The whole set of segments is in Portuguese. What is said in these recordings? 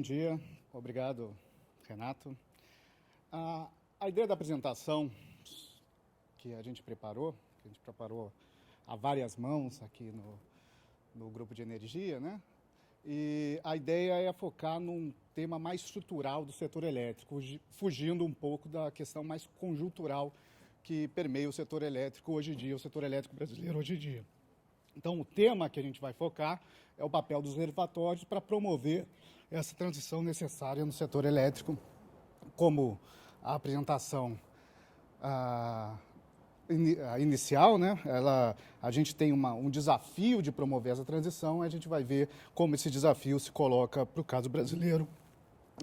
Bom dia, obrigado, Renato. A ideia da apresentação que a gente preparou a várias mãos aqui no grupo de energia, né? E a ideia é focar num tema mais estrutural do setor elétrico, fugindo um pouco da questão mais conjuntural que permeia o setor elétrico hoje em dia, o setor elétrico brasileiro hoje em dia. Então, o tema que a gente vai focar é o papel dos reservatórios para promover essa transição necessária no setor elétrico, como a apresentação inicial, né? A gente tem um desafio de promover essa transição, e a gente vai ver como esse desafio se coloca para o caso brasileiro.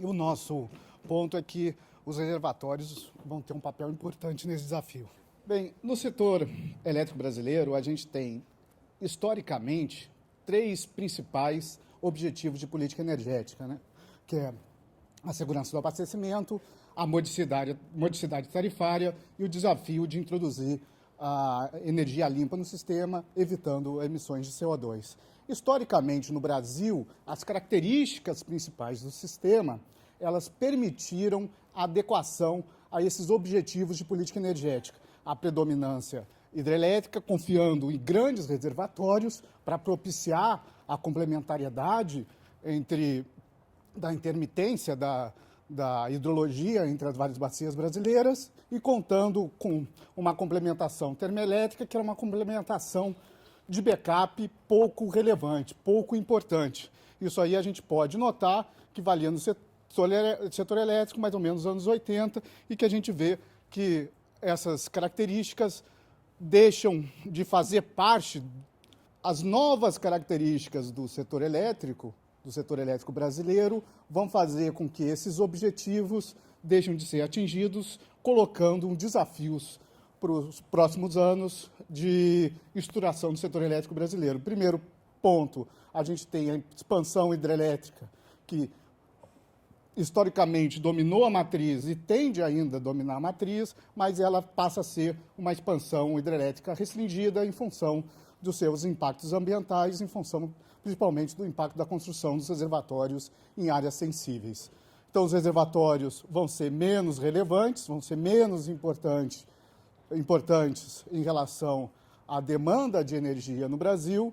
E o nosso ponto é que os reservatórios vão ter um papel importante nesse desafio. Bem, no setor elétrico brasileiro, a gente tem, historicamente, três principais objetivos de política energética, né? Que é a segurança do abastecimento, a modicidade tarifária e o desafio de introduzir a energia limpa no sistema, evitando emissões de CO2. Historicamente, no Brasil, as características principais do sistema, elas permitiram a adequação a esses objetivos de política energética. A predominância hidrelétrica, confiando em grandes reservatórios para propiciar a complementariedade da intermitência da hidrologia entre as várias bacias brasileiras e contando com uma complementação termoelétrica, que era uma complementação de backup pouco relevante, pouco importante. Isso aí a gente pode notar que valia no setor elétrico mais ou menos nos anos 80 e que a gente vê que essas características deixam de fazer parte. As novas características do setor elétrico brasileiro, vão fazer com que esses objetivos deixem de ser atingidos, colocando desafios para os próximos anos de estruturação do setor elétrico brasileiro. Primeiro ponto, a gente tem a expansão hidrelétrica, que historicamente dominou a matriz e tende ainda a dominar a matriz, mas ela passa a ser uma expansão hidrelétrica restringida em função dos seus impactos ambientais, em função principalmente do impacto da construção dos reservatórios em áreas sensíveis. Então, os reservatórios vão ser menos relevantes, vão ser menos importantes em relação à demanda de energia no Brasil.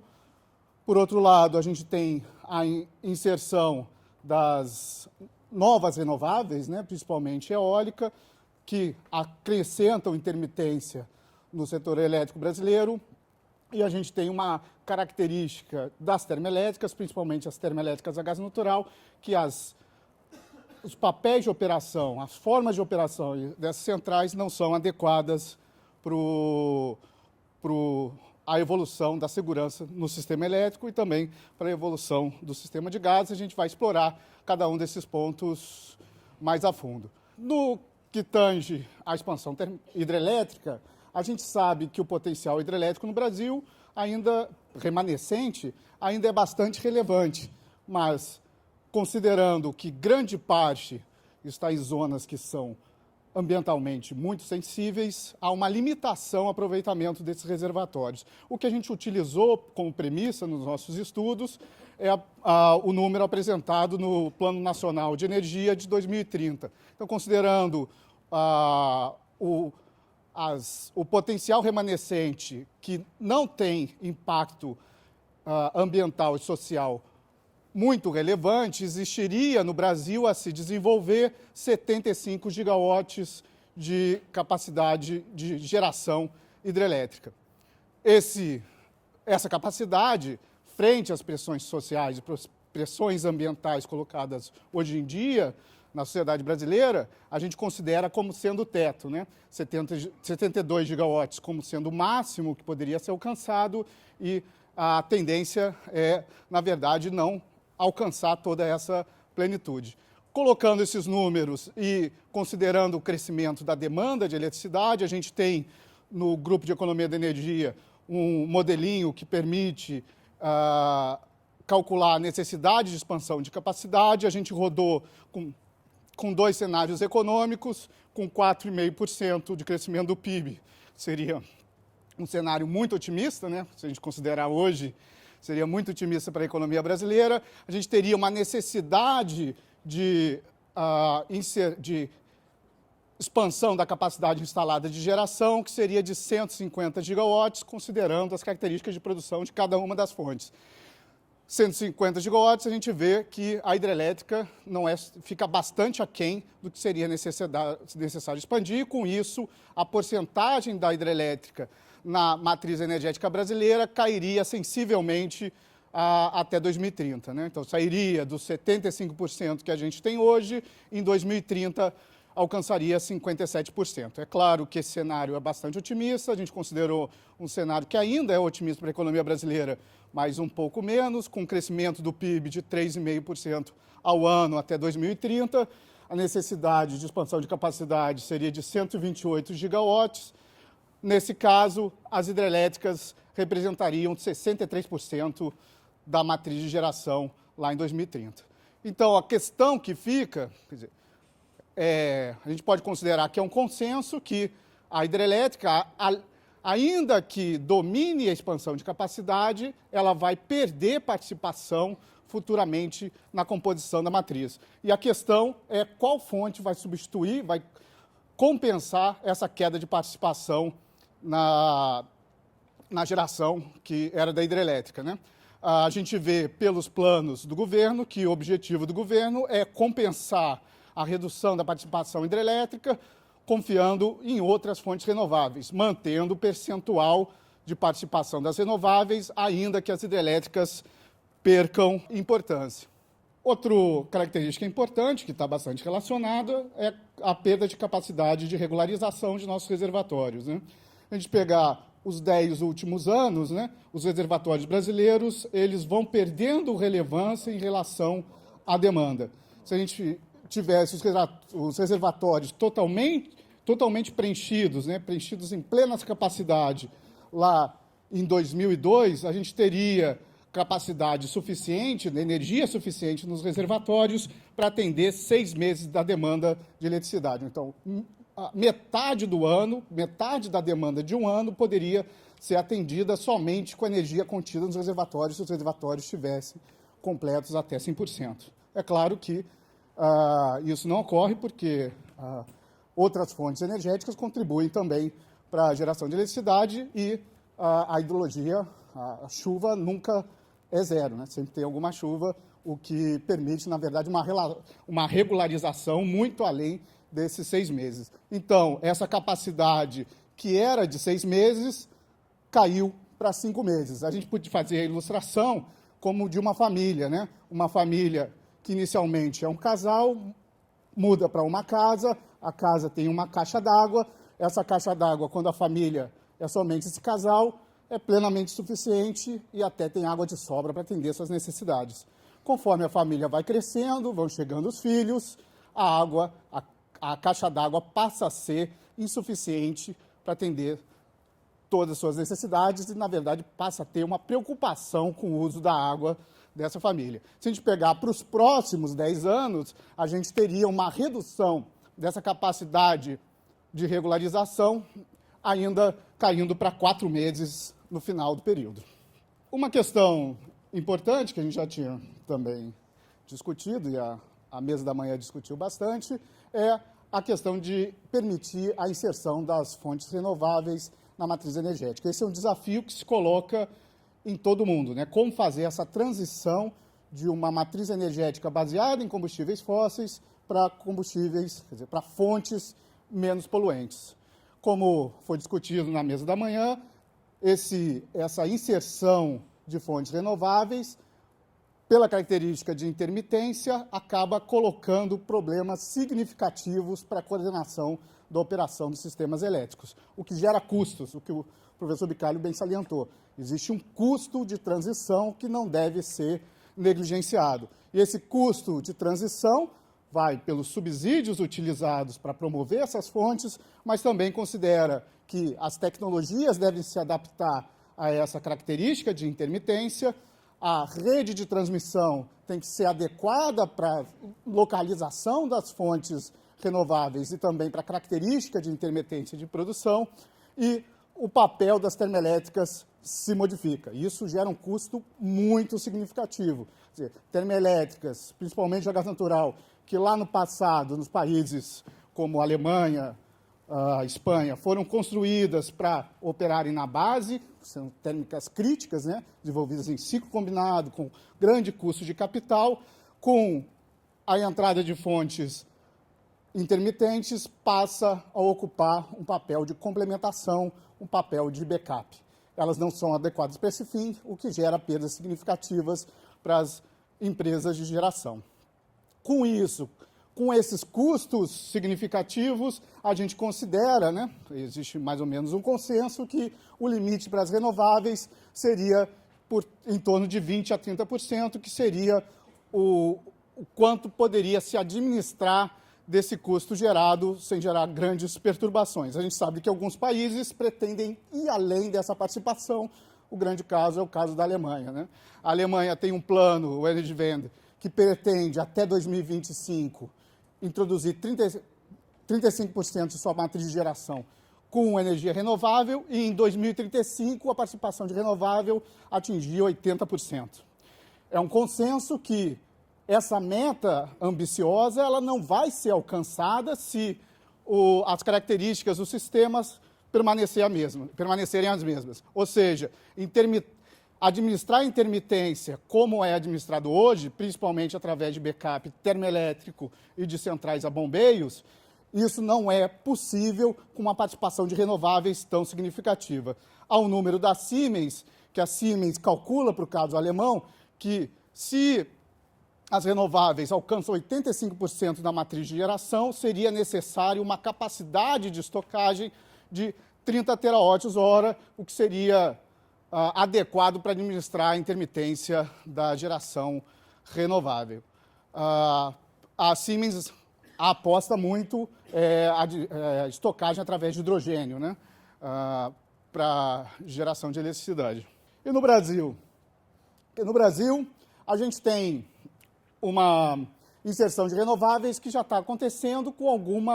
Por outro lado, a gente tem a inserção das novas renováveis, né, principalmente eólica, que acrescentam intermitência no setor elétrico brasileiro. E a gente tem uma característica das termoelétricas, principalmente as termoelétricas a gás natural, que os papéis de operação, as formas de operação dessas centrais não são adequadas para a evolução da segurança no sistema elétrico e também para a evolução do sistema de gás. A gente vai explorar cada um desses pontos mais a fundo. No que tange à expansão hidrelétrica, a gente sabe que o potencial hidrelétrico no Brasil, ainda remanescente, ainda é bastante relevante, mas considerando que grande parte está em zonas que são ambientalmente muito sensíveis, há uma limitação ao aproveitamento desses reservatórios. O que a gente utilizou como premissa nos nossos estudos é o número apresentado no Plano Nacional de Energia de 2030. Então, considerando o potencial remanescente que não tem impacto ambiental e social muito relevante, existiria no Brasil a se desenvolver 75 gigawatts de capacidade de geração hidrelétrica. Essa capacidade, frente às pressões sociais e pressões ambientais colocadas hoje em dia na sociedade brasileira, a gente considera como sendo o teto, né? 72 gigawatts como sendo o máximo que poderia ser alcançado e a tendência é, na verdade, não alcançar toda essa plenitude. Colocando esses números e considerando o crescimento da demanda de eletricidade, a gente tem no Grupo de Economia da Energia um modelinho que permite calcular a necessidade de expansão de capacidade. A gente rodou com dois cenários econômicos, com 4,5% de crescimento do PIB. Seria um cenário muito otimista, né? Se a gente considerar hoje, seria muito otimista para a economia brasileira. A gente teria uma necessidade de expansão da capacidade instalada de geração, que seria de 150 gigawatts, considerando as características de produção de cada uma das fontes. 150 gigawatts, a gente vê que a hidrelétrica fica bastante aquém do que seria necessário expandir, e com isso a porcentagem da hidrelétrica na matriz energética brasileira cairia sensivelmente até 2030. Né? Então, sairia dos 75% que a gente tem hoje, em 2030 alcançaria 57%. É claro que esse cenário é bastante otimista, a gente considerou um cenário que ainda é otimista para a economia brasileira, mas um pouco menos, com um crescimento do PIB de 3,5% ao ano até 2030. A necessidade de expansão de capacidade seria de 128 gigawatts. Nesse caso, as hidrelétricas representariam 63% da matriz de geração lá em 2030. Então, a questão que fica, quer dizer, a gente pode considerar que é um consenso que a hidrelétrica, ainda que domine a expansão de capacidade, ela vai perder participação futuramente na composição da matriz. E a questão é qual fonte vai substituir, vai compensar essa queda de participação na geração que era da hidrelétrica, né? A gente vê pelos planos do governo que o objetivo do governo é compensar a redução da participação hidrelétrica, confiando em outras fontes renováveis, mantendo o percentual de participação das renováveis, ainda que as hidrelétricas percam importância. Outra característica importante, que está bastante relacionada, é a perda de capacidade de regularização de nossos reservatórios. Né? A gente pegar os 10 últimos anos, né, os reservatórios brasileiros, eles vão perdendo relevância em relação à demanda. Se a gente tivesse os reservatórios totalmente preenchidos, né, preenchidos em plena capacidade lá em 2002, a gente teria capacidade suficiente, energia suficiente nos reservatórios para atender 6 meses da demanda de eletricidade. Então, metade do ano, metade da demanda de um ano poderia ser atendida somente com a energia contida nos reservatórios, se os reservatórios estivessem completos até 100%. É claro que isso não ocorre porque outras fontes energéticas contribuem também para a geração de eletricidade e a hidrologia, a chuva nunca é zero, né? Sempre tem alguma chuva, o que permite, na verdade, uma regularização muito além desses 6 meses. Então, essa capacidade que era de 6 meses caiu para 5 meses. A gente pode fazer a ilustração como de uma família, né? Uma família que inicialmente é um casal, muda para uma casa, a casa tem uma caixa d'água, essa caixa d'água, quando a família é somente esse casal, é plenamente suficiente e até tem água de sobra para atender suas necessidades. Conforme a família vai crescendo, vão chegando os filhos, a caixa d'água passa a ser insuficiente para atender todas as suas necessidades e, na verdade, passa a ter uma preocupação com o uso da água dessa família. Se a gente pegar para os próximos 10 anos, a gente teria uma redução dessa capacidade de regularização, ainda caindo para 4 meses no final do período. Uma questão importante, que a gente já tinha também discutido, e a mesa da manhã discutiu bastante, é a questão de permitir a inserção das fontes renováveis na matriz energética. Esse é um desafio que se coloca em todo o mundo, né? Como fazer essa transição de uma matriz energética baseada em combustíveis fósseis para combustíveis, quer dizer, para fontes menos poluentes. Como foi discutido na mesa da manhã, essa inserção de fontes renováveis, pela característica de intermitência, acaba colocando problemas significativos para a coordenação da operação dos sistemas elétricos, o que gera custos, o que o professor Bicalho bem salientou. Existe um custo de transição que não deve ser negligenciado. E esse custo de transição vai pelos subsídios utilizados para promover essas fontes, mas também considera que as tecnologias devem se adaptar a essa característica de intermitência, a rede de transmissão tem que ser adequada para a localização das fontes renováveis e também para a característica de intermitência de produção, e o papel das termoelétricas se modifica. Isso gera um custo muito significativo. Quer dizer, termoelétricas, principalmente a gás natural, que lá no passado, nos países como a Alemanha, a Espanha, foram construídas para operarem na base, são térmicas críticas, né, desenvolvidas em ciclo combinado, com grande custo de capital, com a entrada de fontes intermitentes, passa a ocupar um papel de complementação, um papel de backup. Elas não são adequadas para esse fim, o que gera perdas significativas para as empresas de geração. Com isso, com esses custos significativos, a gente considera, né, existe mais ou menos um consenso, que o limite para as renováveis seria em torno de 20% a 30%, que seria o quanto poderia se administrar desse custo gerado sem gerar grandes perturbações. A gente sabe que alguns países pretendem ir além dessa participação. O grande caso é o caso da Alemanha, né? A Alemanha tem um plano, o Energiewende, que pretende, até 2025, introduzir 35% de sua matriz de geração com energia renovável e, em 2035, a participação de renovável atingir 80%. É um consenso que essa meta ambiciosa ela não vai ser alcançada se as características dos sistemas permanecerem as mesmas. Ou seja, administrar a intermitência como é administrado hoje, principalmente através de backup termoelétrico e de centrais a bombeios, isso não é possível com uma participação de renováveis tão significativa. Há um número da Siemens, que a Siemens calcula para o caso alemão, que se as renováveis alcançam 85% da matriz de geração, seria necessário uma capacidade de estocagem de 30 terawatt-hora, o que seria adequado para administrar a intermitência da geração renovável. A Siemens aposta muito a estocagem através de hidrogênio, né, para geração de eletricidade. E no Brasil? No Brasil, a gente tem uma inserção de renováveis que já está acontecendo com algum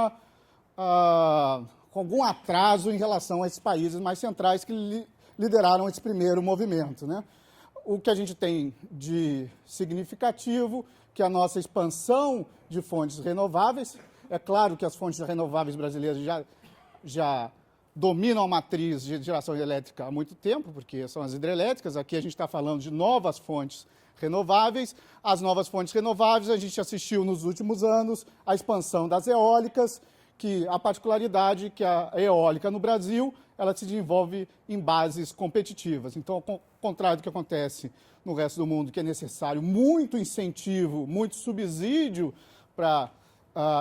atraso em relação a esses países mais centrais que lideraram esse primeiro movimento, né? O que a gente tem de significativo, que a nossa expansão de fontes renováveis, é claro que as fontes renováveis brasileiras já dominam a matriz de geração elétrica há muito tempo, porque são as hidrelétricas. Aqui a gente está falando de novas fontes renováveis. As novas fontes renováveis, a gente assistiu nos últimos anos a expansão das eólicas, que a particularidade é que a eólica no Brasil, ela se desenvolve em bases competitivas. Então, ao contrário do que acontece no resto do mundo, que é necessário muito incentivo, muito subsídio para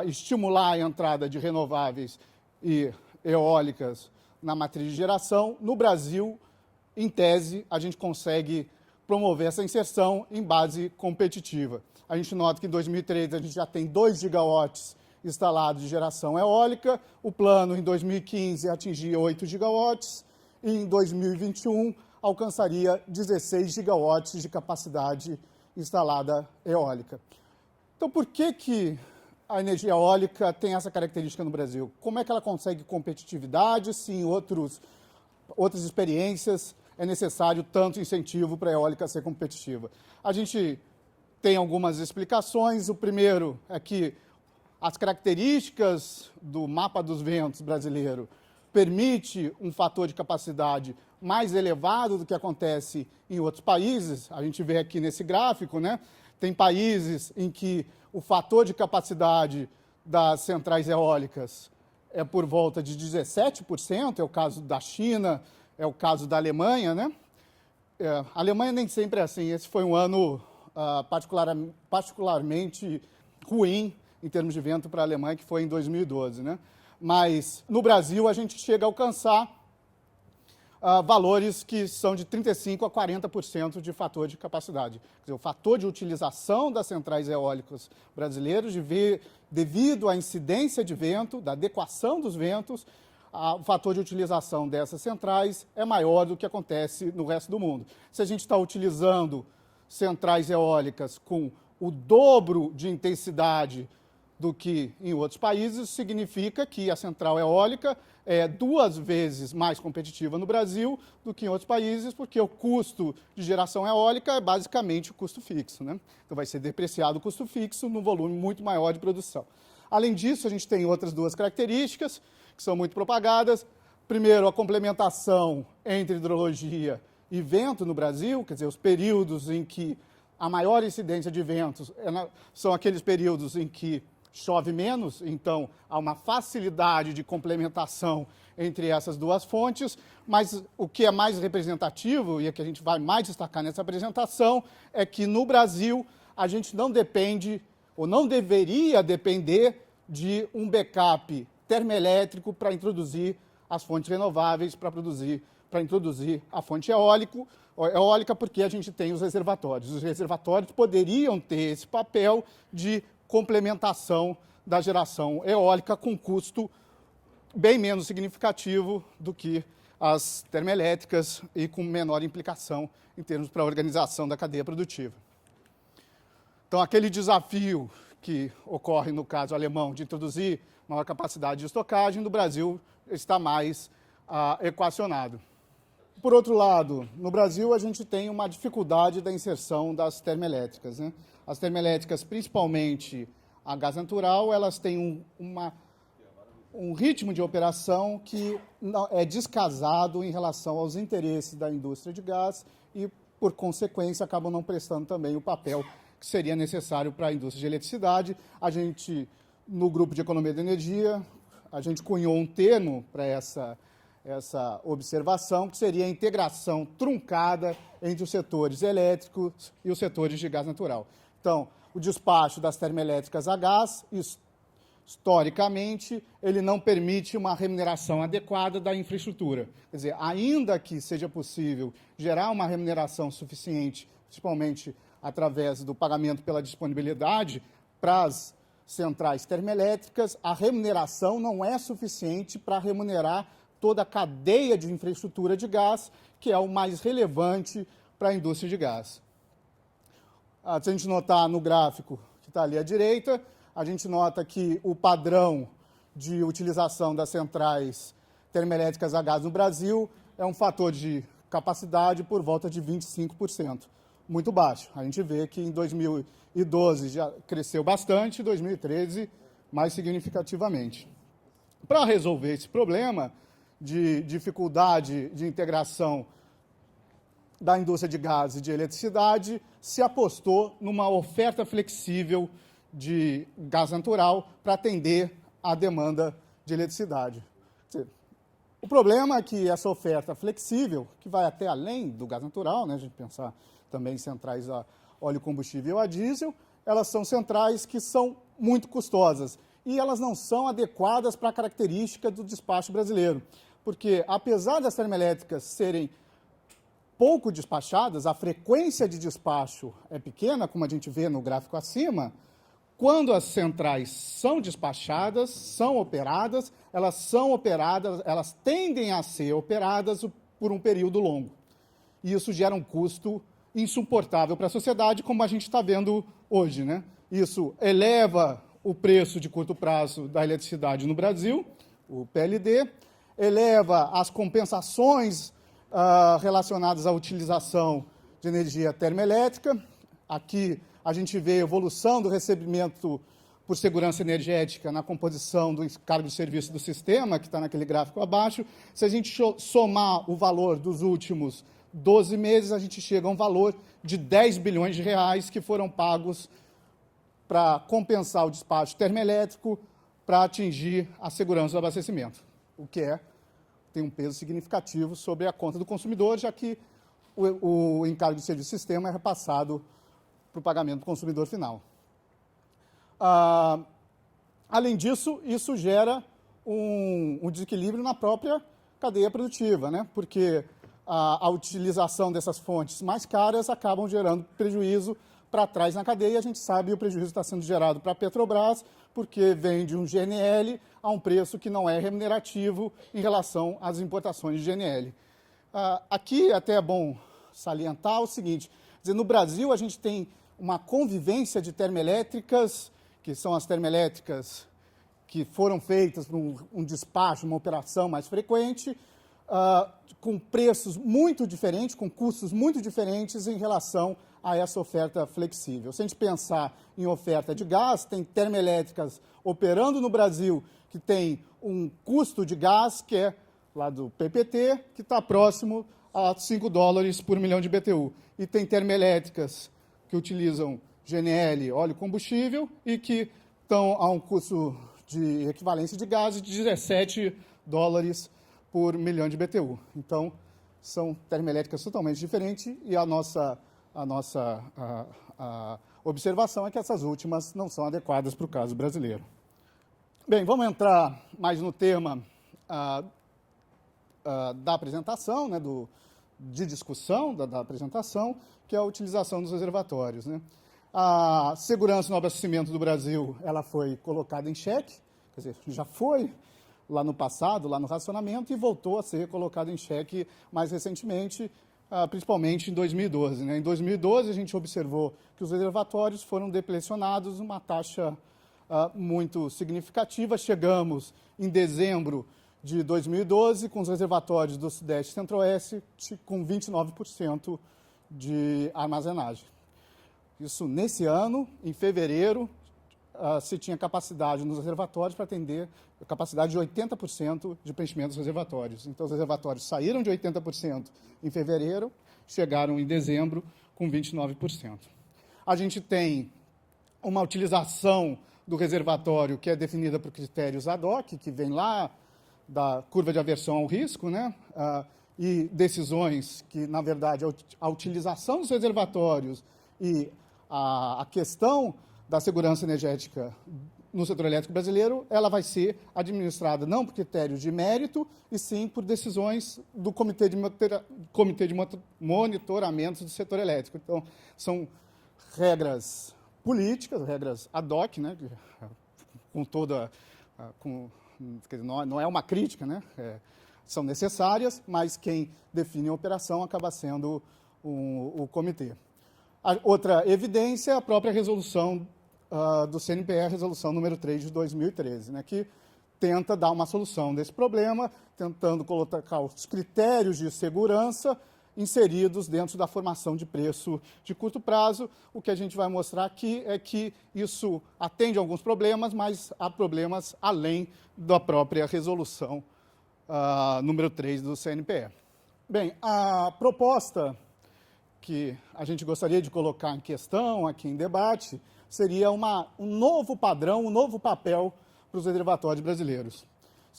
estimular a entrada de renováveis e eólicas na matriz de geração, no Brasil, em tese, a gente consegue promover essa inserção em base competitiva. A gente nota que em 2013 a gente já tem 2 gigawatts instalados de geração eólica, o plano em 2015 atingia 8 gigawatts e em 2021 alcançaria 16 gigawatts de capacidade instalada eólica. Então, por que a energia eólica tem essa característica no Brasil? Como é que ela consegue competitividade se em outras experiências é necessário tanto incentivo para a eólica ser competitiva? A gente tem algumas explicações. O primeiro é que as características do mapa dos ventos brasileiro permite um fator de capacidade mais elevado do que acontece em outros países. A gente vê aqui nesse gráfico, né? Tem países em que o fator de capacidade das centrais eólicas é por volta de 17%, é o caso da China, é o caso da Alemanha, né? A Alemanha nem sempre é assim. Esse foi um ano particularmente ruim em termos de vento para a Alemanha, que foi em 2012, né? Mas no Brasil a gente chega a alcançar valores que são de 35% a 40% de fator de capacidade. Quer dizer, o fator de utilização das centrais eólicas brasileiras, devido à incidência de vento, da adequação dos ventos, o fator de utilização dessas centrais é maior do que acontece no resto do mundo. Se a gente está utilizando centrais eólicas com o dobro de intensidade do que em outros países. Isso significa que a central eólica é 2 vezes mais competitiva no Brasil do que em outros países, porque o custo de geração eólica é basicamente o custo fixo, né? Então vai ser depreciado o custo fixo num volume muito maior de produção. Além disso, a gente tem outras 2 características que são muito propagadas. Primeiro, a complementação entre hidrologia e vento no Brasil, quer dizer, os períodos em que a maior incidência de ventos são aqueles períodos em que chove menos, então há uma facilidade de complementação entre essas 2 fontes, mas o que é mais representativo, e é que a gente vai mais destacar nessa apresentação, é que no Brasil a gente não depende, ou não deveria depender, de um backup termoelétrico para introduzir as fontes renováveis, para introduzir a fonte eólica, porque a gente tem os reservatórios. Os reservatórios poderiam ter esse papel de complementação da geração eólica com custo bem menos significativo do que as termoelétricas e com menor implicação em termos para a organização da cadeia produtiva. Então, aquele desafio que ocorre no caso alemão de introduzir maior capacidade de estocagem, no Brasil está mais equacionado. Por outro lado, no Brasil a gente tem uma dificuldade da inserção das termoelétricas, né? As termoelétricas, principalmente a gás natural, elas têm um ritmo de operação que é descasado em relação aos interesses da indústria de gás e, por consequência, acabam não prestando também o papel que seria necessário para a indústria de eletricidade. A gente, no grupo de economia da energia, a gente cunhou um termo para essa observação, que seria a integração truncada entre os setores elétricos e os setores de gás natural. Então, o despacho das termoelétricas a gás, historicamente, ele não permite uma remuneração adequada da infraestrutura. Quer dizer, ainda que seja possível gerar uma remuneração suficiente, principalmente através do pagamento pela disponibilidade para as centrais termoelétricas, a remuneração não é suficiente para remunerar toda a cadeia de infraestrutura de gás, que é o mais relevante para a indústria de gás. Se a gente notar no gráfico que está ali à direita, a gente nota que o padrão de utilização das centrais termoelétricas a gás no Brasil é um fator de capacidade por volta de 25%, muito baixo. A gente vê que em 2012 já cresceu bastante, em 2013 mais significativamente. Para resolver esse problema de dificuldade de integração da indústria de gás e de eletricidade, se apostou numa oferta flexível de gás natural para atender à demanda de eletricidade. O problema é que essa oferta flexível, que vai até além do gás natural, né, a gente pensar também em centrais a óleo combustível ou a diesel, elas são centrais que são muito custosas e elas não são adequadas para a característica do despacho brasileiro, porque apesar das termoelétricas serem pouco despachadas, a frequência de despacho é pequena, como a gente vê no gráfico acima. Quando as centrais são despachadas, elas tendem a ser operadas por um período longo. E isso gera um custo insuportável para a sociedade, como a gente está vendo hoje, né? Isso eleva o preço de curto prazo da eletricidade no Brasil, o PLD, eleva as compensações relacionadas à utilização de energia termoelétrica. Aqui a gente vê a evolução do recebimento por segurança energética na composição do encargo de serviço do sistema, que está naquele gráfico abaixo. Se a gente somar o valor dos últimos 12 meses, a gente chega a um valor de 10 bilhões de reais que foram pagos para compensar o despacho termoelétrico para atingir a segurança do abastecimento, o que tem um peso significativo sobre a conta do consumidor, já que o encargo de serviço do sistema é repassado para o pagamento do consumidor final. Além disso, isso gera um desequilíbrio na própria cadeia produtiva, né? Porque a utilização dessas fontes mais caras acabam gerando prejuízo para trás na cadeia. A gente sabe que o prejuízo está sendo gerado para a Petrobras, porque vem de um GNL a um preço que não é remunerativo em relação às importações de GNL. Aqui até é bom salientar o seguinte, no Brasil a gente tem uma convivência de termoelétricas que são as termoelétricas que foram feitas para um despacho, uma operação mais frequente, com preços muito diferentes, com custos muito diferentes em relação a essa oferta flexível. Se a gente pensar em oferta de gás, tem termoelétricas operando no Brasil que tem um custo de gás que é lá do PPT, que está próximo a $5 por milhão de BTU. E tem termoelétricas que utilizam GNL, óleo combustível, e que estão a um custo de equivalência de gás de $17 por milhão de BTU. Então, são termoelétricas totalmente diferentes e a nossa observação é que essas últimas não são adequadas para o caso brasileiro. Bem, vamos entrar mais no tema da apresentação, né, de discussão da apresentação, que é a utilização dos reservatórios, né? A segurança no abastecimento do Brasil ela foi colocada em xeque, quer dizer, já foi lá no passado, lá no racionamento, e voltou a ser colocada em xeque mais recentemente, principalmente em 2012. Né? Em 2012, a gente observou que os reservatórios foram deplecionados uma taxa muito significativa. Chegamos em dezembro de 2012 com os reservatórios do Sudeste e Centro-Oeste com 29% de armazenagem. Isso nesse ano, em fevereiro, se tinha capacidade nos reservatórios para atender a capacidade de 80% de preenchimento dos reservatórios. Então, os reservatórios saíram de 80% em fevereiro, chegaram em dezembro com 29%. A gente tem uma utilização do reservatório que é definida por critérios ad hoc, que vem lá da curva de aversão ao risco, né? E decisões que, na verdade, a utilização dos reservatórios e a questão da segurança energética no setor elétrico brasileiro, ela vai ser administrada não por critérios de mérito, e sim por decisões do Comitê de Monitoramento do Setor Elétrico. Então, são regras políticas, regras ad hoc, né, com toda... não é uma crítica, né, são necessárias, mas quem define a operação acaba sendo o comitê. A outra evidência é a própria resolução do CNPE, a resolução número 3 de 2013, né, que tenta dar uma solução desse problema, tentando colocar os critérios de segurança inseridos dentro da formação de preço de curto prazo. O que a gente vai mostrar aqui é que isso atende a alguns problemas, mas há problemas além da própria resolução número 3 do CNPE. Bem, a proposta que a gente gostaria de colocar em questão, aqui em debate, seria um novo padrão, um novo papel para os reservatórios brasileiros.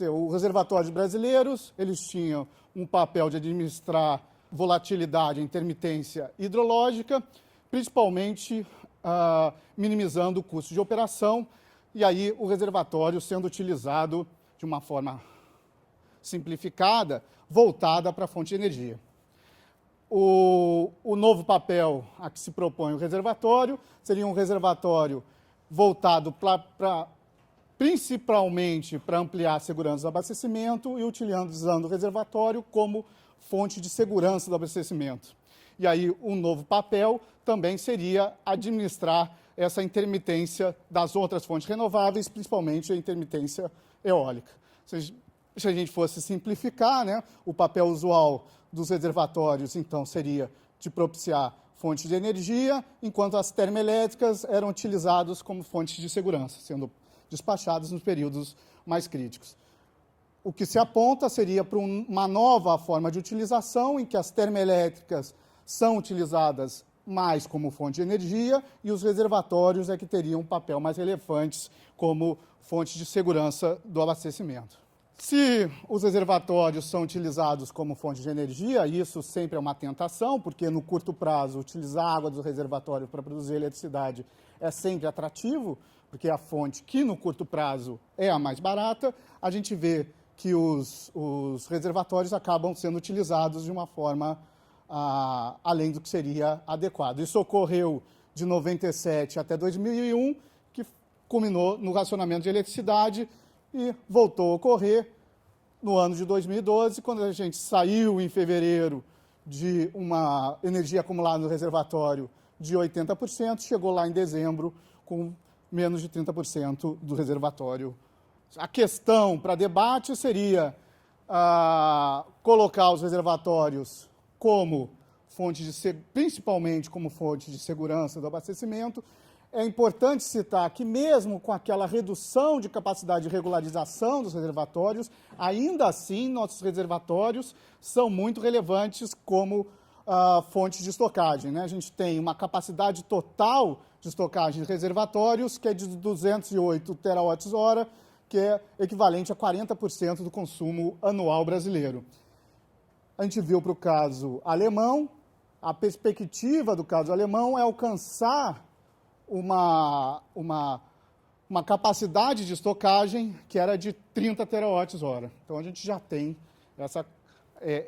Os reservatórios brasileiros, eles tinham um papel de administrar volatilidade e intermitência hidrológica, principalmente minimizando o custo de operação, e aí o reservatório sendo utilizado de uma forma simplificada, voltada para a fonte de energia. O novo papel a que se propõe o reservatório seria um reservatório voltado principalmente para ampliar a segurança do abastecimento e utilizando o reservatório como fonte de segurança do abastecimento. E aí, um novo papel também seria administrar essa intermitência das outras fontes renováveis, principalmente a intermitência eólica. Se a gente fosse simplificar, né, o papel usual dos reservatórios, então, seria de propiciar fontes de energia, enquanto as termoelétricas eram utilizadas como fontes de segurança, sendo despachadas nos períodos mais críticos. O que se aponta seria para uma nova forma de utilização, em que as termoelétricas são utilizadas mais como fonte de energia e os reservatórios é que teriam um papel mais relevante como fonte de segurança do abastecimento. Se os reservatórios são utilizados como fonte de energia, isso sempre é uma tentação, porque no curto prazo utilizar a água do reservatório para produzir eletricidade é sempre atrativo, porque é a fonte que no curto prazo é a mais barata. A gente vê que os reservatórios acabam sendo utilizados de uma forma além do que seria adequado. Isso ocorreu de 97 até 2001, que culminou no racionamento de eletricidade, e voltou a ocorrer no ano de 2012, quando a gente saiu em fevereiro de uma energia acumulada no reservatório de 80%, chegou lá em dezembro com menos de 30% do reservatório. A questão para debate seria colocar os reservatórios como fonte principalmente como fonte de segurança do abastecimento. É importante citar que mesmo com aquela redução de capacidade de regularização dos reservatórios, ainda assim nossos reservatórios são muito relevantes como fontes de estocagem, né? A gente tem uma capacidade total de estocagem de reservatórios que é de 208 terawatts-hora, que é equivalente a 40% do consumo anual brasileiro. A gente viu para o caso alemão, a perspectiva do caso alemão é alcançar uma capacidade de estocagem que era de 30 terawatts-hora. Então, a gente já tem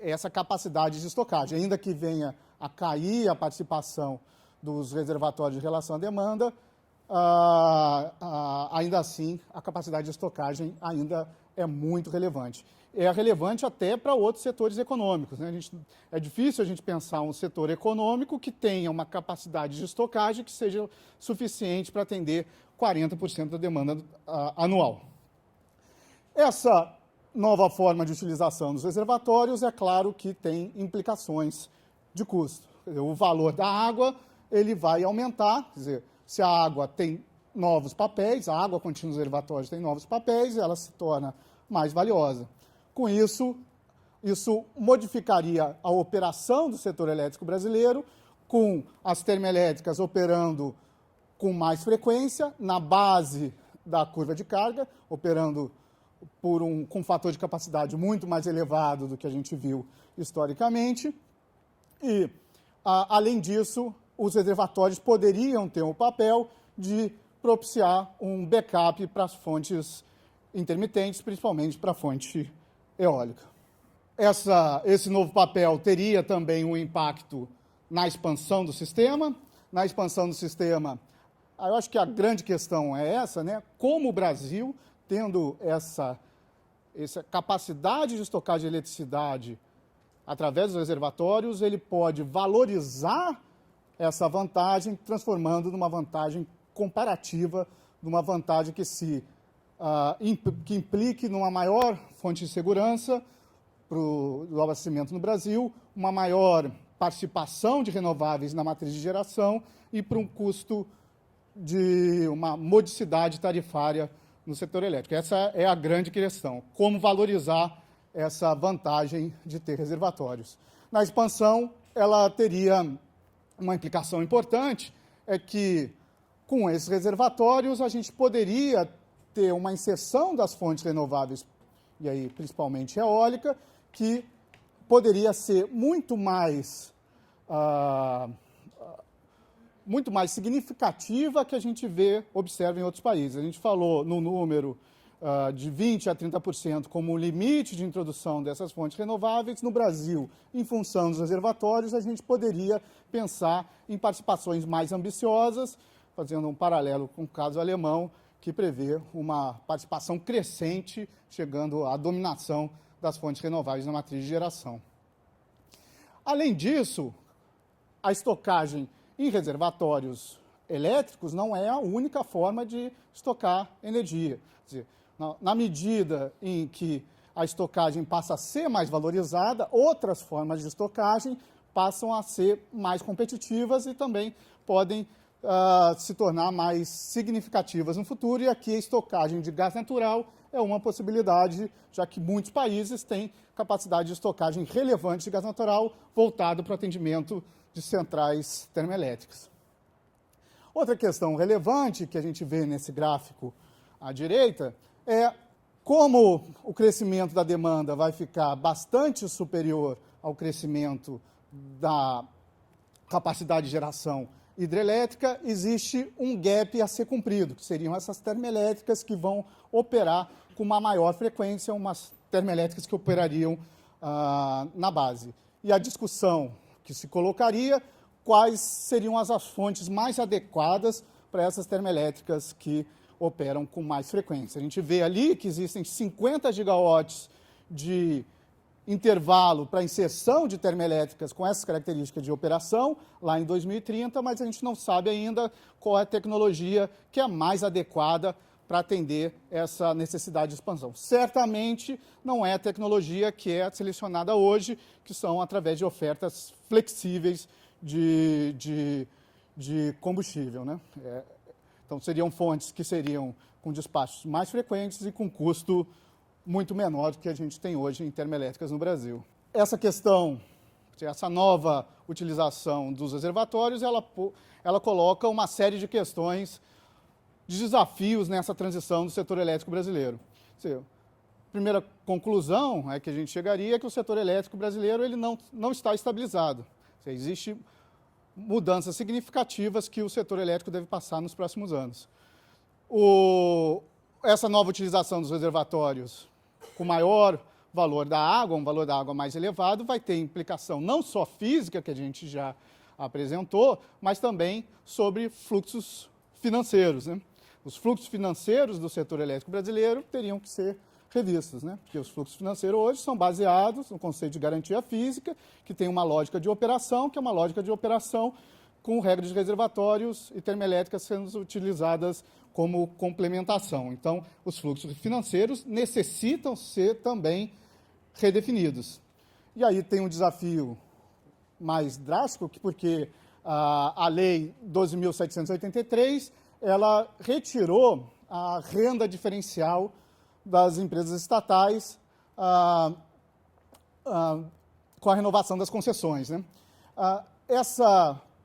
essa capacidade de estocagem. Ainda que venha a cair a participação dos reservatórios de relação à demanda, ainda assim, a capacidade de estocagem ainda é muito relevante. É relevante até para outros setores econômicos, né? É difícil a gente pensar um setor econômico que tenha uma capacidade de estocagem que seja suficiente para atender 40% da demanda anual. Essa nova forma de utilização dos reservatórios, é claro que tem implicações de custo. O valor da água ele vai aumentar, quer dizer, se a água tem novos papéis, a água contida nos reservatórios tem novos papéis, ela se torna mais valiosa. Com isso, isso modificaria a operação do setor elétrico brasileiro, com as termoelétricas operando com mais frequência, na base da curva de carga, operando com um fator de capacidade muito mais elevado do que a gente viu historicamente. E, além disso, os reservatórios poderiam ter o papel de propiciar um backup para as fontes intermitentes, principalmente para a fonte eólica. Esse novo papel teria também um impacto na expansão do sistema. Na expansão do sistema, eu acho que a grande questão é essa, né? Como o Brasil, tendo essa capacidade de estocagem de eletricidade através dos reservatórios, ele pode valorizar essa vantagem, transformando numa vantagem comparativa, numa vantagem que que implique numa maior fonte de segurança do abastecimento no Brasil, uma maior participação de renováveis na matriz de geração e para um custo de uma modicidade tarifária no setor elétrico. Essa é a grande questão, como valorizar essa vantagem de ter reservatórios. Na expansão, ela teria uma implicação importante, é que com esses reservatórios a gente poderia ter uma inserção das fontes renováveis, e aí principalmente eólica, que poderia ser muito mais significativa que a gente observa em outros países. A gente falou no número de 20% a 30% como limite de introdução dessas fontes renováveis. No Brasil, em função dos reservatórios, a gente poderia pensar em participações mais ambiciosas, fazendo um paralelo com o caso alemão, que prevê uma participação crescente, chegando à dominação das fontes renováveis na matriz de geração. Além disso, a estocagem em reservatórios elétricos não é a única forma de estocar energia. Quer dizer, na medida em que a estocagem passa a ser mais valorizada, outras formas de estocagem passam a ser mais competitivas e também podem se tornar mais significativas no futuro, e aqui a estocagem de gás natural é uma possibilidade, já que muitos países têm capacidade de estocagem relevante de gás natural voltado para o atendimento de centrais termoelétricas. Outra questão relevante que a gente vê nesse gráfico à direita é como o crescimento da demanda vai ficar bastante superior ao crescimento da capacidade de geração hidrelétrica, existe um gap a ser cumprido, que seriam essas termoelétricas que vão operar com uma maior frequência, umas termoelétricas que operariam na base. E a discussão que se colocaria, quais seriam as fontes mais adequadas para essas termoelétricas que operam com mais frequência. A gente vê ali que existem 50 gigawatts de intervalo para inserção de termoelétricas com essas características de operação lá em 2030, mas a gente não sabe ainda qual é a tecnologia que é mais adequada para atender essa necessidade de expansão. Certamente não é a tecnologia que é selecionada hoje, que são através de ofertas flexíveis de combustível, né? Então, seriam fontes que seriam com despachos mais frequentes e com custo muito menor do que a gente tem hoje em termoelétricas no Brasil. Essa questão, essa nova utilização dos reservatórios, ela coloca uma série de questões, de desafios nessa transição do setor elétrico brasileiro. A primeira conclusão é que a gente chegaria é que o setor elétrico brasileiro ele não está estabilizado. Existem mudanças significativas que o setor elétrico deve passar nos próximos anos. Essa nova utilização dos reservatórios com maior valor da água, um valor da água mais elevado, vai ter implicação não só física, que a gente já apresentou, mas também sobre fluxos financeiros, né? Os fluxos financeiros do setor elétrico brasileiro teriam que ser revistos, né? Porque os fluxos financeiros hoje são baseados no conceito de garantia física, que tem uma lógica de operação, que é uma lógica de operação com regras de reservatórios e termoelétricas sendo utilizadas como complementação. Então, os fluxos financeiros necessitam ser também redefinidos. E aí tem um desafio mais drástico, porque a Lei 12.783, ela retirou a renda diferencial das empresas estatais com a renovação das concessões, né?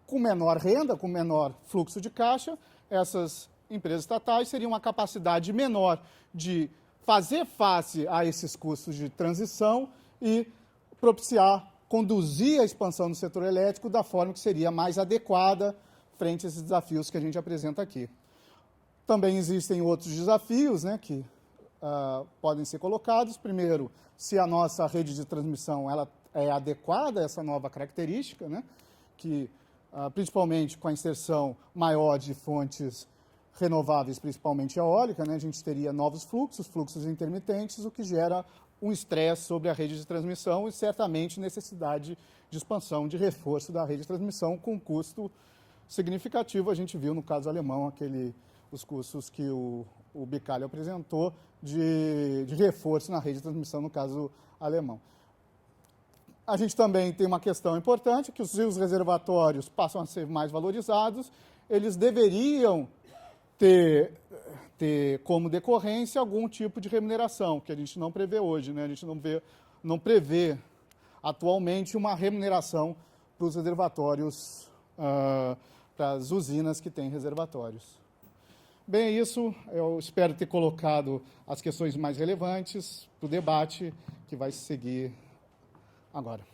Com menor renda, com menor fluxo de caixa, essas empresas estatais teriam uma capacidade menor de fazer face a esses custos de transição e conduzir a expansão do setor elétrico da forma que seria mais adequada frente a esses desafios que a gente apresenta aqui. Também existem outros desafios, né, que podem ser colocados. Primeiro, se a nossa rede de transmissão ela é adequada a essa nova característica, né, que principalmente com a inserção maior de fontes renováveis, principalmente eólica, né, a gente teria novos fluxos intermitentes, o que gera um estresse sobre a rede de transmissão e certamente necessidade de expansão, de reforço da rede de transmissão com custo significativo. A gente viu no caso alemão os custos que o Bicalho apresentou de reforço na rede de transmissão no caso alemão. A gente também tem uma questão importante, que os reservatórios passam a ser mais valorizados, eles deveriam ter como decorrência algum tipo de remuneração, que a gente não prevê hoje, né? A gente não prevê atualmente uma remuneração para os reservatórios, para as usinas que têm reservatórios. Bem, é isso. Eu espero ter colocado as questões mais relevantes para o debate que vai seguir agora.